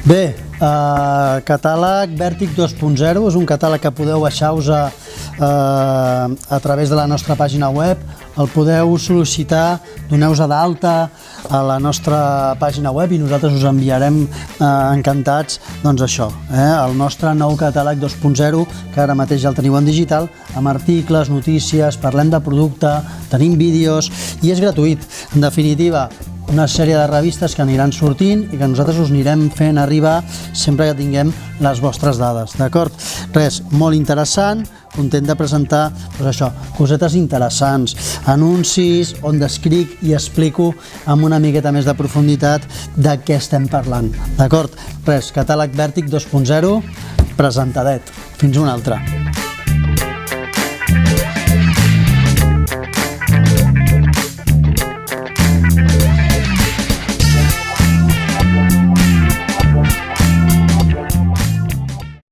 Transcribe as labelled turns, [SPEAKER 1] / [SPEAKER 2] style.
[SPEAKER 1] Bé, catàleg Vèrtic 2.0 és un catàleg que podeu baixar-vos a través de la nostra pàgina web. El podeu sol·licitar, doneu-vos d'alta a la nostra pàgina web i nosaltres us enviarem encantats el nostre nou catàleg 2.0, que ara mateix ja el teniu en digital, amb articles, notícies, parlem de producte, tenim vídeos i és gratuït. En definitiva, una sèrie de revistes que aniran sortint i que nosaltres us anirem fent arribar sempre que tinguem les vostres dades, d'acord? Res, molt interessant, content de presentar cosetes interessants, anuncis on descric i explico amb una miqueta més de profunditat de què estem parlant, d'acord? Res, catàleg Vèrtic 2.0 presentadet. Fins una altra.